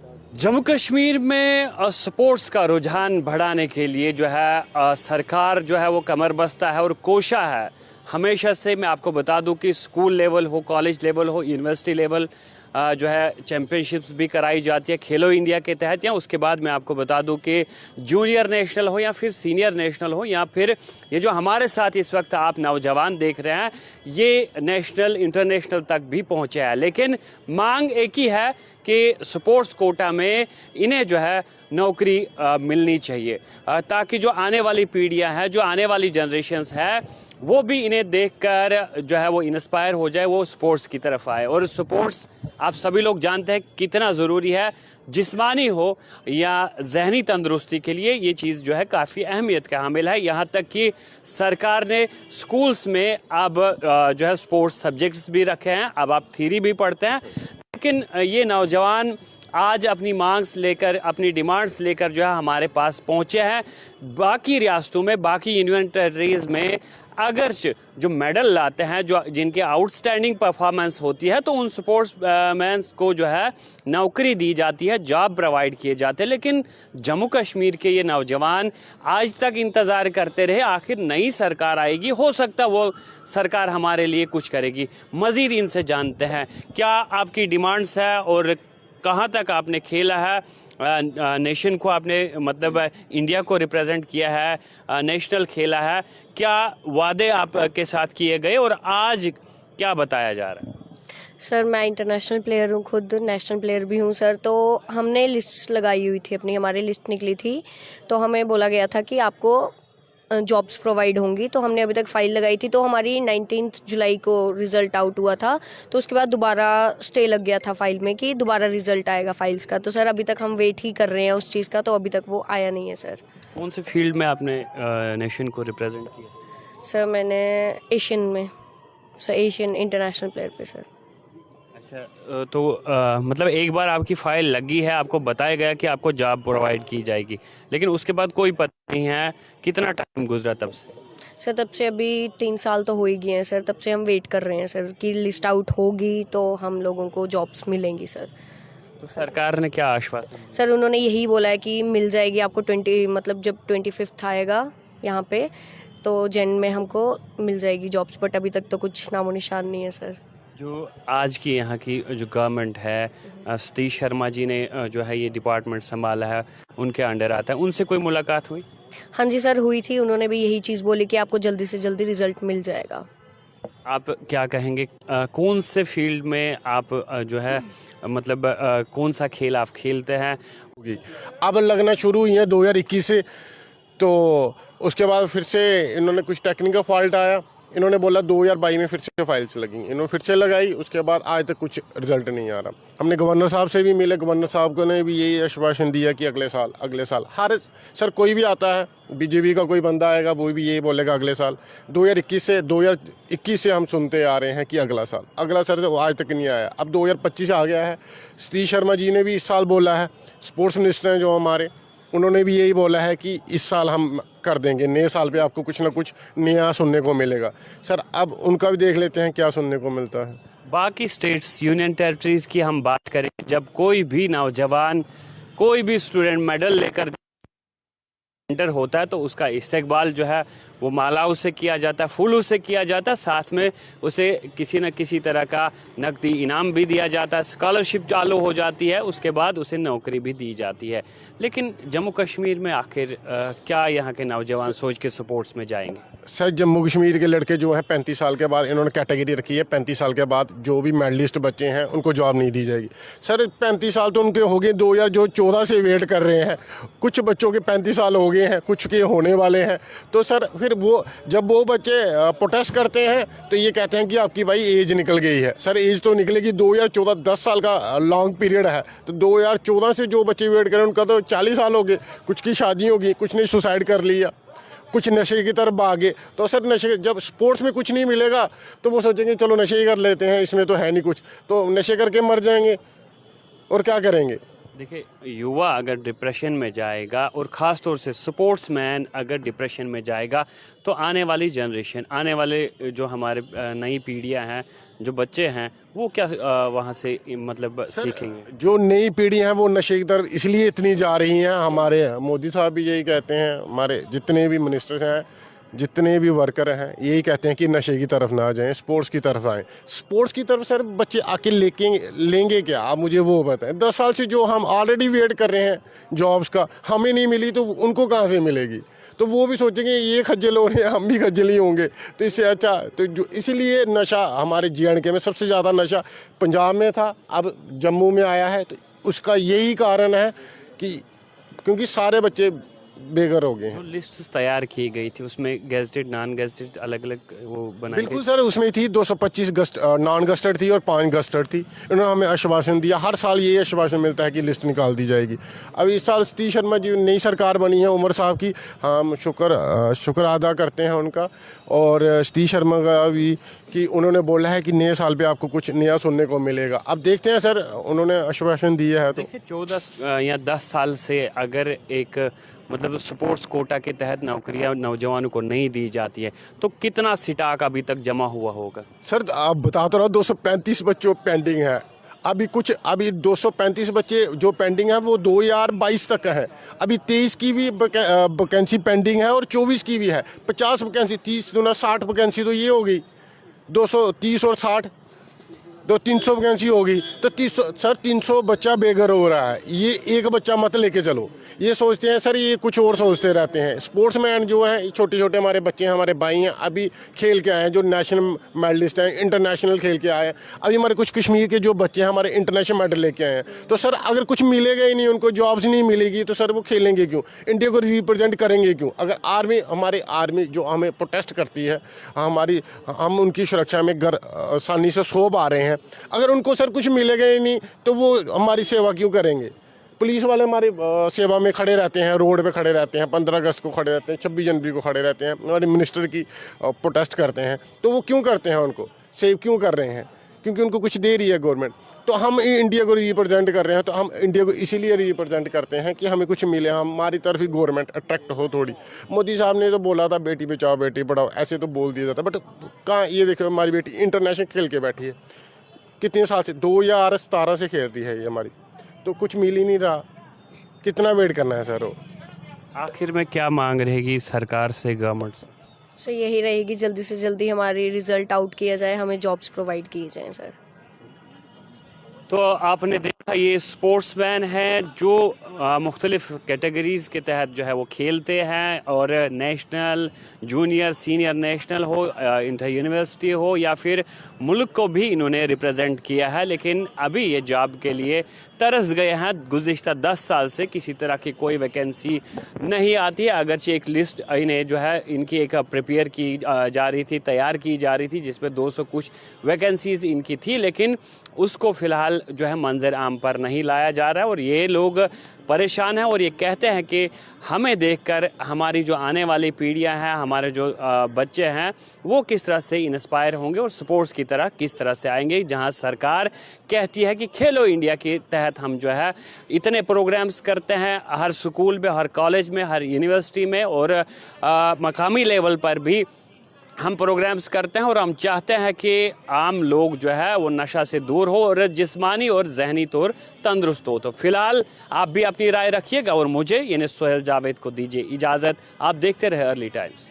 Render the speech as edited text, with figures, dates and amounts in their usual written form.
जम्मू कश्मीर में स्पोर्ट्स का रुझान बढ़ाने के लिए जो है सरकार जो है वो कमर बस्ता है और कोशा है। हमेशा से मैं आपको बता दूं कि स्कूल लेवल हो, कॉलेज लेवल हो, यूनिवर्सिटी लेवल जो है चैम्पियनशिप्स भी कराई जाती है खेलो इंडिया के तहत। या उसके बाद मैं आपको बता दूं कि जूनियर नेशनल हो या फिर सीनियर नेशनल हो या फिर ये जो हमारे साथ इस वक्त आप नौजवान देख रहे हैं ये नेशनल इंटरनेशनल तक भी पहुंचे हैं। लेकिन मांग एक ही है कि स्पोर्ट्स कोटा में इन्हें जो है नौकरी मिलनी चाहिए ताकि जो आने वाली पीढ़ियां हैं, जो आने वाली जनरेशन्स है, वो भी इन्हें देखकर जो है वो इंस्पायर हो जाए, वो स्पोर्ट्स की तरफ आए। और स्पोर्ट्स आप सभी लोग जानते हैं कितना ज़रूरी है, जिस्मानी हो या जहनी तंदुरुस्ती के लिए ये चीज़ जो है काफ़ी अहमियत का हामिल है। यहाँ तक कि सरकार ने स्कूल्स में अब जो है स्पोर्ट्स सब्जेक्ट्स भी रखे हैं, अब आप थ्योरी भी पढ़ते हैं। लेकिन ये नौजवान आज अपनी मांग्स लेकर, अपनी डिमांड्स लेकर जो है हमारे पास पहुंचे हैं। बाकी रियासतों में, बाकी यूनियन टेरिटरीज में अगर जो मेडल लाते हैं, जो जिनके आउटस्टैंडिंग परफॉर्मेंस होती है, तो उन स्पोर्ट्स मैन को जो है नौकरी दी जाती है, जॉब प्रोवाइड किए जाते हैं। लेकिन जम्मू कश्मीर के ये नौजवान आज तक इंतज़ार करते रहे आखिर नई सरकार आएगी, हो सकता वो सरकार हमारे लिए कुछ करेगी। मज़ीद इनसे जानते हैं क्या आपकी डिमांड्स है और कहाँ तक आपने खेला है, नेशन को आपने मतलब इंडिया को रिप्रेजेंट किया है, नेशनल खेला है, क्या वादे आपके साथ किए गए और आज क्या बताया जा रहा है? सर मैं इंटरनेशनल प्लेयर हूँ, खुद नेशनल प्लेयर भी हूँ सर। तो हमने लिस्ट लगाई हुई थी अपनी, हमारी लिस्ट निकली थी, तो हमें बोला गया था कि आपको जॉब्स प्रोवाइड होंगी। तो हमने अभी तक फ़ाइल लगाई थी, तो हमारी 19 जुलाई को रिज़ल्ट आउट हुआ था। तो उसके बाद दोबारा स्टे लग गया था फ़ाइल में कि दोबारा रिज़ल्ट आएगा फ़ाइल्स का। तो सर अभी तक हम वेट ही कर रहे हैं उस चीज़ का, तो अभी तक वो आया नहीं है सर। कौन से फील्ड में आपने नेशन को रिप्रेजेंट किया? सर मैंने एशियन में, सर एशियन इंटरनेशनल प्लेयर पे सर। अच्छा, तो मतलब एक बार आपकी फ़ाइल लगी है, आपको बताया गया कि आपको जॉब प्रोवाइड की जाएगी, लेकिन उसके बाद कोई पता नहीं है कितना टाइम गुजरा तब से? सर तब से अभी 3 साल तो हो ही गए हैं सर। तब से हम वेट कर रहे हैं सर कि लिस्ट आउट होगी तो हम लोगों को जॉब्स मिलेंगी सर। तो सरकार ने क्या आश्वासन? सर उन्होंने यही बोला है कि मिल जाएगी आपको 20 मतलब जब 25 आएगा यहाँ पे तो जैन में हमको मिल जाएगी जॉब्स, बट अभी तक तो कुछ नामो निशान नहीं है सर। जो आज की यहाँ की जो गवर्नमेंट है, सतीश शर्मा जी ने जो है ये डिपार्टमेंट संभाला है, उनके अंडर आता है, उनसे कोई मुलाकात हुई? हाँ जी सर हुई थी, उन्होंने भी यही चीज़ बोली कि आपको जल्दी से जल्दी रिजल्ट मिल जाएगा। आप क्या कहेंगे, कौन से फील्ड में आप जो है मतलब कौन सा खेल आप खेलते हैं? अब लगना शुरू हुई है 2021 से। तो उसके बाद फिर से इन्होंने कुछ टेक्निकल फॉल्ट आया, इन्होंने बोला 2022 में फिर से फाइल्स लगी, इन्होंने फिर से लगाई, उसके बाद आज तक कुछ रिजल्ट नहीं आ रहा। हमने गवर्नर साहब से भी मिले, गवर्नर साहब को ने भी यही आश्वासन दिया कि अगले साल हर सर कोई भी आता है, बीजेपी का कोई बंदा आएगा वो भी यही बोलेगा अगले साल। 2021 से हम सुनते आ रहे हैं कि अगला साल वो आज तक नहीं आया। अब 2025 आ गया है। सतीश शर्मा जी ने भी इस साल बोला है, स्पोर्ट्स मिनिस्टर हैं जो हमारे, उन्होंने भी यही बोला है कि इस साल हम कर देंगे, नए साल पे आपको कुछ ना कुछ नया सुनने को मिलेगा। सर अब उनका भी देख लेते हैं क्या सुनने को मिलता है। बाकी स्टेट्स, यूनियन टेरिटरीज़ की हम बात करें, जब कोई भी नौजवान, कोई भी स्टूडेंट मेडल लेकर एंटर होता है तो उसका इस्तकबाल जो है वो मालाओं से किया जाता है, फूलों से किया जाता है, साथ में उसे किसी न किसी तरह का नकदी इनाम भी दिया जाता है, स्कॉलरशिप चालू हो जाती है, उसके बाद उसे नौकरी भी दी जाती है। लेकिन जम्मू कश्मीर में आखिर क्या यहाँ के नौजवान सोच के स्पोर्ट्स में जाएंगे? सर जम्मू कश्मीर के लड़के जो है 35 साल के बाद, इन्होंने कैटेगरी रखी है 35 साल के बाद जो भी मेडलिस्ट बच्चे हैं उनको जॉब नहीं दी जाएगी। सर 35 साल तो उनके हो गए, 2014 से वेट कर रहे हैं। कुछ बच्चों के 35 साल हो गए हैं, कुछ के होने वाले हैं। तो सर फिर वो जब वो बच्चे प्रोटेस्ट करते हैं तो ये कहते हैं कि आपकी भाई एज निकल गई है। सर एज तो निकलेगी, 2014 10 साल का लॉन्ग पीरियड है, तो 2014 से जो बच्चे वेट करें उनका तो 40 साल हो गए। कुछ की शादी होगी, कुछ ने सुसाइड कर लिया, कुछ नशे की तरफ भागे। तो सर नशे, जब स्पोर्ट्स में कुछ नहीं मिलेगा तो वो सोचेंगे चलो नशे ही कर लेते हैं, इसमें तो है नहीं कुछ, तो नशे करके मर जाएंगे और क्या करेंगे। देखिए, युवा अगर डिप्रेशन में जाएगा और ख़ास तौर से स्पोर्ट्समैन अगर डिप्रेशन में जाएगा तो आने वाली जनरेशन, आने वाले जो हमारे नई पीढ़ियां हैं, जो बच्चे हैं, वो क्या वहाँ से मतलब सीखेंगे? जो नई पीढ़ी है वो नशे की तरफ इसलिए इतनी जा रही हैं। हमारे मोदी साहब भी यही कहते हैं, हमारे जितने भी मिनिस्टर्स हैं, जितने भी वर्कर हैं, यही कहते हैं कि नशे की तरफ ना जाएं, स्पोर्ट्स की तरफ आएं। स्पोर्ट्स की तरफ सर बच्चे आके लेंगे क्या, आप मुझे वो बताएं। 10 साल से जो हम ऑलरेडी वेट कर रहे हैं जॉब्स का, हमें नहीं मिली तो उनको कहाँ से मिलेगी? तो वो भी सोचेंगे ये खज्जल हो रहे हैं, हम भी खज्जल ही होंगे। तो इससे अच्छा तो जो इसीलिए नशा हमारे JNK में सबसे ज़्यादा नशा पंजाब में था, अब जम्मू में आया है। तो उसका यही कारण है कि क्योंकि सारे बच्चे बेघर हो गए हैं। जो लिस्ट तैयार की गई थी उसमें गेजेटेड, नॉन गेजेटेड अलग अलग वो बनाई बिल्कुल सर, उसमें थी 225 नॉन गस्टेड थी और 5 गस्टेड थी। इन्होंने हमें आश्वासन दिया, हर साल ये आश्वासन मिलता है कि लिस्ट निकाल दी जाएगी। अब इस साल सतीश शर्मा जी नई सरकार बनी है, उमर साहब की, हम शुक्र अदा करते हैं उनका, और सतीश शर्मा का भी कि उन्होंने बोला है कि नए साल पे आपको कुछ नया सुनने को मिलेगा। अब देखते हैं सर, उन्होंने आश्वासन दिया है। तो देखिए, 14 या 10 साल से अगर एक मतलब स्पोर्ट्स कोटा के तहत नौकरियां नौजवानों को नहीं दी जाती है तो कितना सिटाक अभी तक जमा हुआ होगा? सर आप बता तो रहा, 235 बच्चों पेंडिंग है। अभी 235 बच्चे जो पेंडिंग है वो 2022 तक है। अभी 23 की भी वैकेंसी पेंडिंग है और 24 की भी है। 50 वैकेंसी, 30 दूना 60 वैकेंसी तो ये हो गई, 230 और 60 तो 300 वैकेंसी होगी। तो 300 बच्चा बेघर हो रहा है। ये एक बच्चा मत लेके चलो, ये सोचते हैं सर, ये कुछ और सोचते रहते हैं। स्पोर्ट्समैन जो हैं, छोटे छोटे हमारे बच्चे हैं, हमारे भाई हैं, अभी खेल के आए हैं, जो नेशनल मेडलिस्ट हैं, इंटरनेशनल खेल के आए हैं। अभी हमारे कुछ कश्मीर के जो बच्चे हैं हमारे इंटरनेशनल मेडल लेके आए हैं। तो सर अगर कुछ मिलेगा ही नहीं, उनको जॉब्स नहीं मिलेगी, तो सर वो खेलेंगे क्यों, इंडिया को रिप्रेजेंट करेंगे क्यों? अगर हमारी आर्मी जो हमें प्रोटेस्ट करती है, हम उनकी सुरक्षा में आसानी से सो पा रहे हैं, अगर उनको सर कुछ मिलेगा ही नहीं तो वो हमारी सेवा क्यों करेंगे? पुलिस वाले हमारी सेवा में खड़े रहते हैं, रोड पे खड़े रहते हैं, 15 अगस्त को खड़े रहते हैं, 26 जनवरी को खड़े रहते हैं, हमारे मिनिस्टर की प्रोटेस्ट करते हैं। तो वो क्यों करते हैं, उनको सेव क्यों कर रहे हैं? क्योंकि उनको कुछ दे रही है गवर्नमेंट। तो हम इंडिया को रिप्रेजेंट कर रहे हैं, तो हम इंडिया को इसीलिए रिप्रेजेंट करते हैं कि हमें कुछ मिले, हमारी तरफ ही गवर्नमेंट अट्रैक्ट हो थोड़ी। मोदी साहब ने तो बोला था बेटी बचाओ बेटी पढ़ाओ, ऐसे तो बोल दिया जाता, बट कहाँ, ये देखो हमारी बेटी इंटरनेशनल खेल के बैठी है, कितने साल से 2017 से खेल रही है ये हमारी, तो कुछ मिल ही नहीं रहा। कितना वेट करना है सर? आखिर में क्या मांग रहेगी सरकार से, गवर्नमेंट से? सर यही रहेगी, जल्दी से जल्दी हमारी रिजल्ट आउट किया जाए, हमें जॉब्स प्रोवाइड किए जाएँ सर। तो आपने देखा, ये स्पोर्ट्समैन हैं जो मुख्तलिफ कैटेगरीज़ के तहत जो है वो खेलते हैं, और नेशनल, जूनियर, सीनियर नेशनल हो, इंटर यूनिवर्सिटी हो, या फिर मुल्क को भी इन्होंने रिप्रेजेंट किया है। लेकिन अभी ये जॉब के लिए तरस गए हैं। गुज़िश्ता 10 साल से किसी तरह की कोई वैकेंसी नहीं आती है, अगरचे एक लिस्ट इन्हें जो है इनकी एक प्रिपेयर की जा रही थी, तैयार की जा रही थी, जिसमें 200 कुछ वैकेंसीज़ इनकी थी, लेकिन उसको फ़िलहाल जो है मंजर आम पर नहीं लाया जा रहा है। और ये लोग परेशान हैं और ये कहते हैं कि हमें देखकर हमारी जो आने वाली पीढ़ियां हैं, हमारे जो बच्चे हैं, वो किस तरह से इंस्पायर होंगे और स्पोर्ट्स की तरह किस तरह से आएंगे, जहां सरकार कहती है कि खेलो इंडिया के तहत हम जो है इतने प्रोग्राम्स करते हैं, हर स्कूल में, हर कॉलेज में, हर यूनिवर्सिटी में, और मकामी लेवल पर भी हम प्रोग्राम्स करते हैं। और हम चाहते हैं कि आम लोग जो है वो नशा से दूर हो और जिस्मानी और जहनी तौर तंदुरुस्त हो। तो फिलहाल आप भी अपनी राय रखिएगा और मुझे यानी सोहेल जावेद को दीजिए इजाज़त। आप देखते रहे अर्ली टाइम्स।